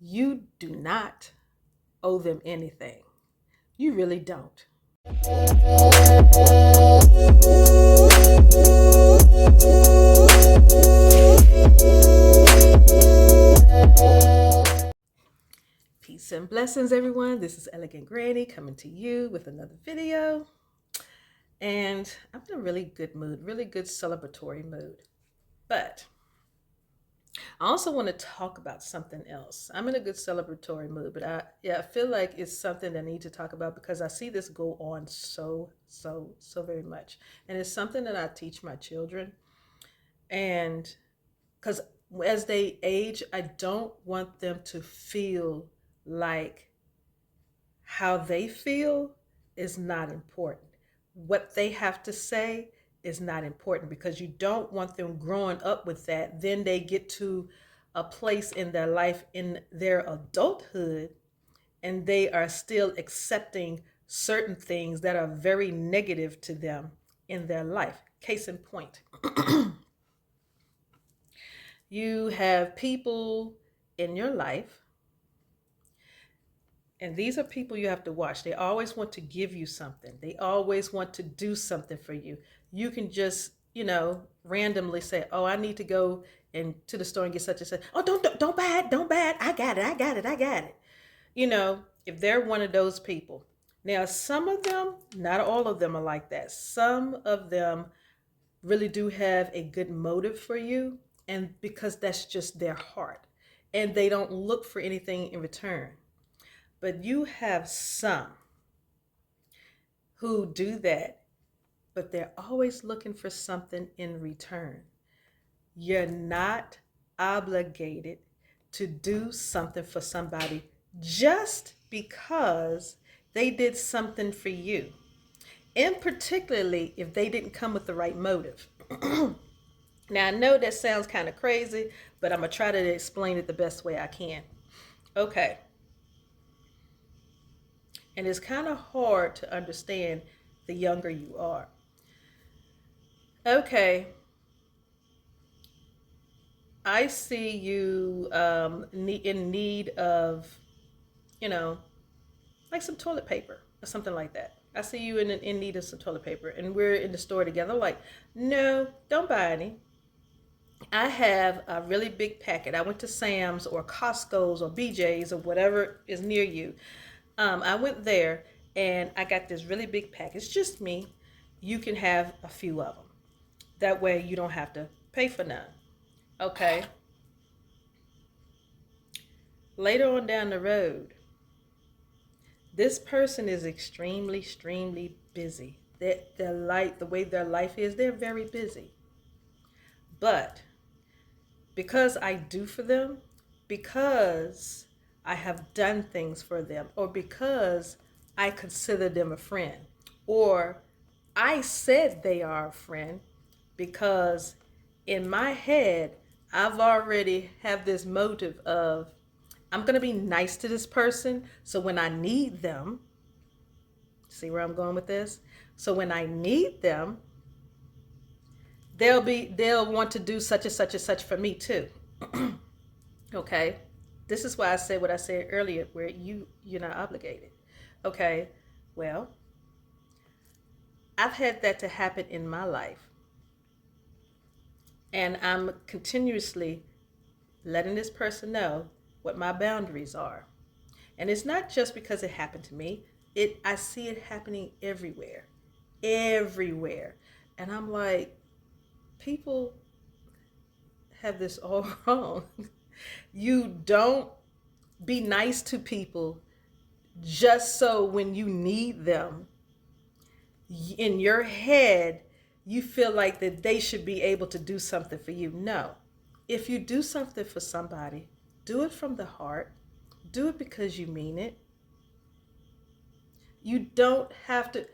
You do not owe them anything. You really don't. Peace and blessings, everyone. This is Elegant Granny coming to you with another video. And I'm in a really good mood, really good celebratory mood. But I also want to talk about something else. I'm in a good celebratory mood, but I feel like it's something that I need to talk about because I see this go on so very much. And it's something that I teach my children. And because as they age, I don't want them to feel like how they feel is not important. What they have to say is not important because you don't want them growing up with that. Then they get to a place in their life in their adulthood and they are still accepting certain things that are very negative to them in their life. Case in point, you have people in your life, and these are people you have to watch. They always want to give you something. They always want to do something for you. You can just, randomly say, "Oh, I need to go to the store and get such and such." "Oh, don't buy it. Don't buy it. I got it. I got it. I got it." If they're one of those people. Now, some of them, not all of them are like that. Some of them really do have a good motive for you, and because that's just their heart, and they don't look for anything in return. But you have some who do that, but they're always looking for something in return. You're not obligated to do something for somebody just because they did something for you, and particularly if they didn't come with the right motive. Now, I know that sounds kind of crazy, but I'm going to try to explain it the best way I can. Okay. And it's kind of hard to understand the younger you are. Okay. I see you in need of, like some toilet paper or something like that. I see you in need of some toilet paper, and we're in the store together. I'm like, no, don't buy any. I have a really big packet. I went to Sam's or Costco's or BJ's or whatever is near you. I went there and I got this really big pack. It's just me. You can have a few of them. That way you don't have to pay for none. Okay. Later on down the road, this person is extremely busy. The way their life is, they're very busy. But because I do for them, because I have done things for them, or because I consider them a friend, or I said they are a friend, because in my head, I've already have this motive of, I'm going to be nice to this person. So when I need them, see where I'm going with this? So when I need them, they'll want to do such and such and such for me too. Okay. This is why I said what I said earlier, where you're not obligated. Okay. Well, I've had that to happen in my life. And I'm continuously letting this person know what my boundaries are. And it's not just because it happened to me. I see it happening everywhere. Everywhere. And I'm like, people have this all wrong. You don't be nice to people just so when you need them, in your head, you feel like that they should be able to do something for you. No. If you do something for somebody, do it from the heart. Do it because you mean it. You don't have to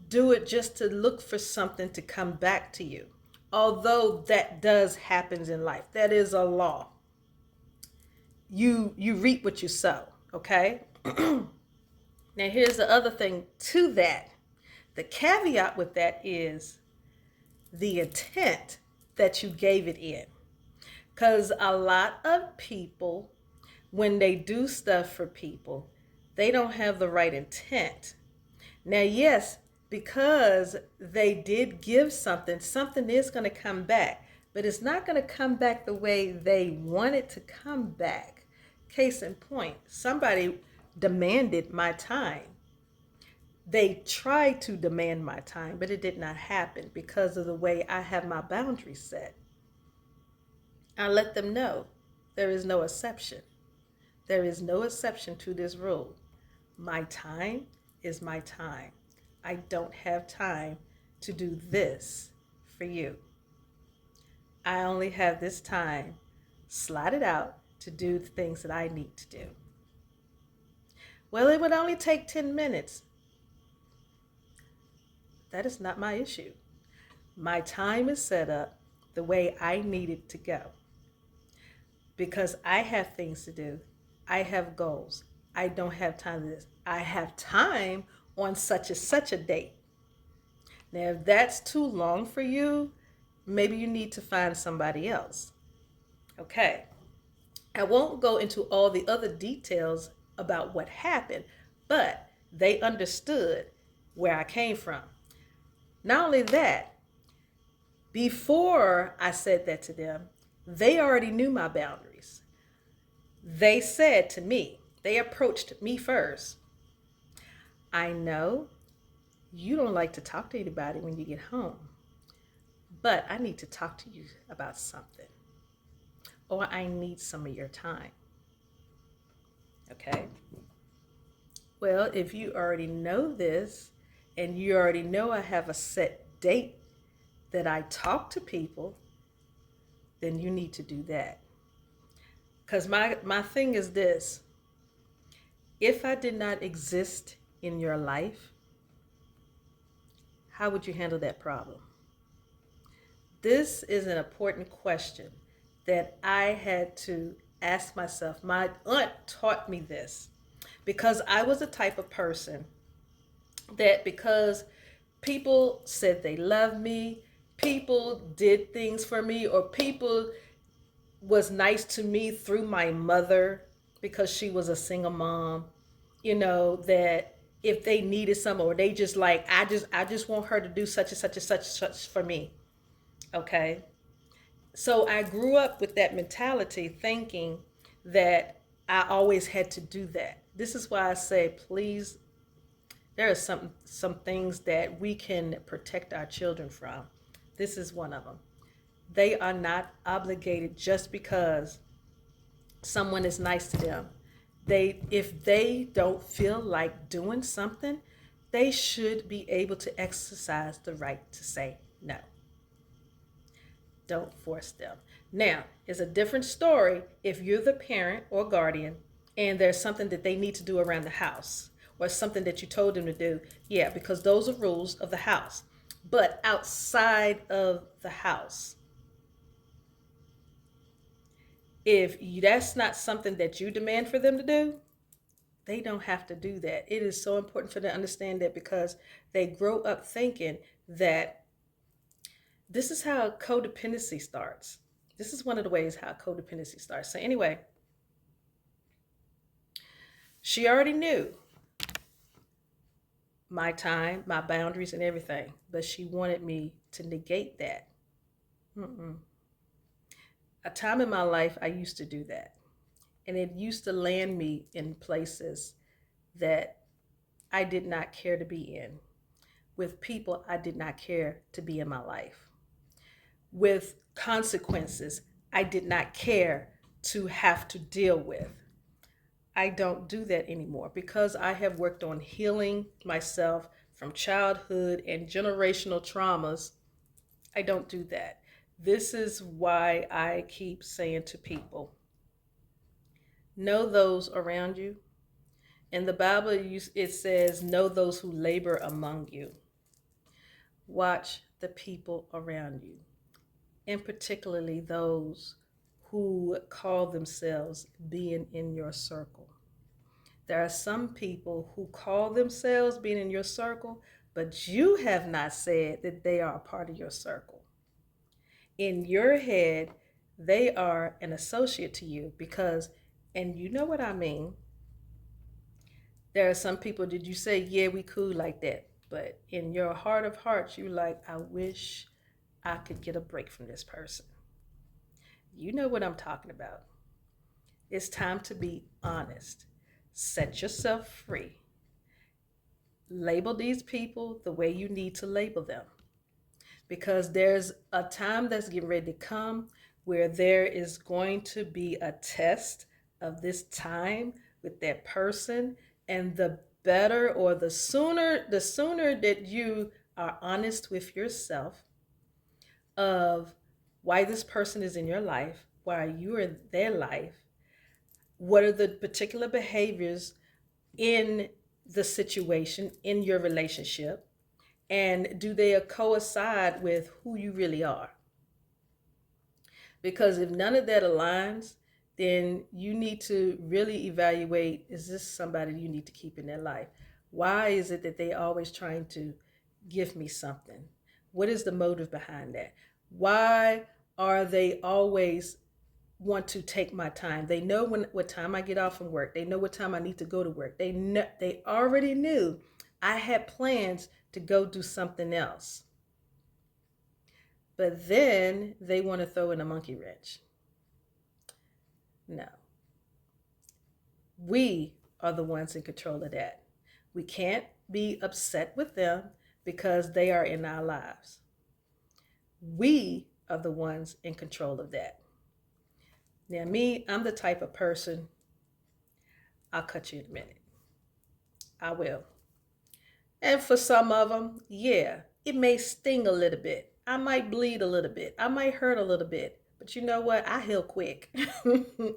do it just to look for something to come back to you. Although that does happen in life. That is a law. You reap what you sow, okay? Now here's the other thing to that. The caveat with that is the intent that you gave it in. Because a lot of people when they do stuff for people, they don't have the right intent. Now, yes, because they did give something, something is going to come back, but it's not going to come back the way they want it to come back. Case in point, somebody demanded my time. They tried to demand my time, but it did not happen because of the way I have my boundaries set. I let them know there is no exception. There is no exception to this rule. My time is my time. I don't have time to do this for you. I only have this time slotted out to do the things that I need to do. Well, it would only take 10 minutes. That is not my issue. My time is set up the way I need it to go because I have things to do. I have goals. I don't have time for this. I have time on such and such a date. Now, if that's too long for you, maybe you need to find somebody else. Okay. I won't go into all the other details about what happened, but they understood where I came from. Not only that, before I said that to them, they already knew my boundaries. They said to me, they approached me first. I know you don't like to talk to anybody when you get home, but I need to talk to you about something, or I need some of your time. Okay? Well, if you already know this and you already know I have a set date that I talk to people, then you need to do that. Because my thing is this: if I did not exist in your life, how would you handle that problem? This is an important question that I had to ask myself. My aunt taught me this because I was the type of person that because people said they loved me, people did things for me, or people was nice to me through my mother because she was a single mom, that if they needed some or they just like, I just want her to do such and such and such for me. Okay. So I grew up with that mentality thinking that I always had to do that. This is why I say, please, there are some things that we can protect our children from. This is one of them. They are not obligated just because someone is nice to them. If they don't feel like doing something, they should be able to exercise the right to say no. Don't force them. Now, it's a different story if you're the parent or guardian and there's something that they need to do around the house or something that you told them to do. Yeah, because those are rules of the house. But outside of the house, if that's not something that you demand for them to do, they don't have to do that. It is so important for them to understand that because they grow up thinking that this is how codependency starts. This is one of the ways how codependency starts. So anyway, she already knew my time, my boundaries, and everything, but she wanted me to negate that. Mm-mm. A time in my life, I used to do that. And it used to land me in places that I did not care to be in, with people I did not care to be in my life, with consequences I did not care to have to deal with. I don't do that anymore because I have worked on healing myself from childhood and generational traumas. I don't do that. This is why I keep saying to people, know those around you. In the Bible, it says, know those who labor among you. Watch the people around you, and particularly those who call themselves being in your circle. There are some people who call themselves being in your circle, but you have not said that they are a part of your circle. In your head, they are an associate to you because And you know what I mean. There are some people, did you say, yeah, we cool like that? But in your heart of hearts, you like, I wish I could get a break from this person. You know what I'm talking about. It's time to be honest. Set yourself free. Label these people the way you need to label them. Because there's a time that's getting ready to come where there is going to be a test of this time with that person, and the better or the sooner that you are honest with yourself of why this person is in your life, why you are in their life, what are the particular behaviors in the situation, in your relationship, and do they coincide with who you really are? Because if none of that aligns, then you need to really evaluate, is this somebody you need to keep in their life? Why is it that they always trying to give me something? What is the motive behind that? Why are they always want to take my time? They know what time I get off from work. They know what time I need to go to work. They already knew I had plans to go do something else. But then they want to throw in a monkey wrench. No. We are the ones in control of that. We can't be upset with them because they are in our lives. We are the ones in control of that. Now, me, I'm the type of person, I'll cut you in a minute. I will. And for some of them, yeah, it may sting a little bit. I might bleed a little bit. I might hurt a little bit. But you know what? I heal quick.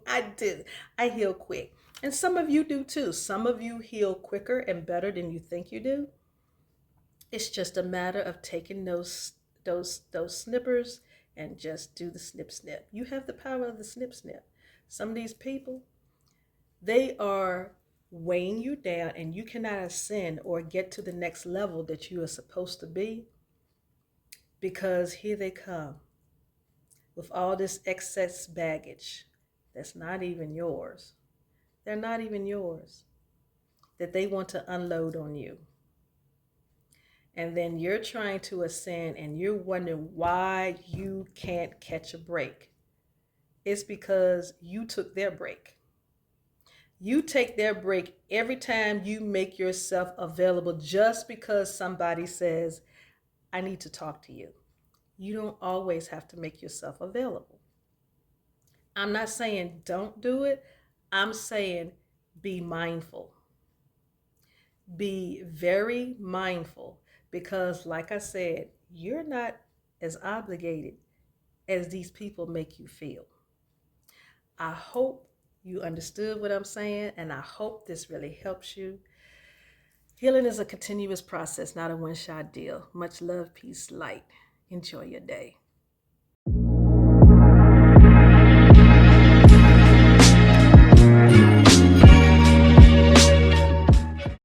I do. I heal quick. And some of you do too. Some of you heal quicker and better than you think you do. It's just a matter of taking those snippers and just do the snip snip. You have the power of the snip snip. Some of these people, they are weighing you down, and you cannot ascend or get to the next level that you are supposed to be, because here they come with all this excess baggage that's not even yours. They're not even yours, that they want to unload on you. And then you're trying to ascend and you're wondering why you can't catch a break. It's because you took their break. You take their break every time you make yourself available just because somebody says, I need to talk to you. You don't always have to make yourself available. I'm not saying don't do it. I'm saying be mindful. Be very mindful, because, like I said, you're not as obligated as these people make you feel. I hope you understood what I'm saying, and I hope this really helps you. Healing is a continuous process, not a one shot deal. Much love, peace, light. Enjoy your day.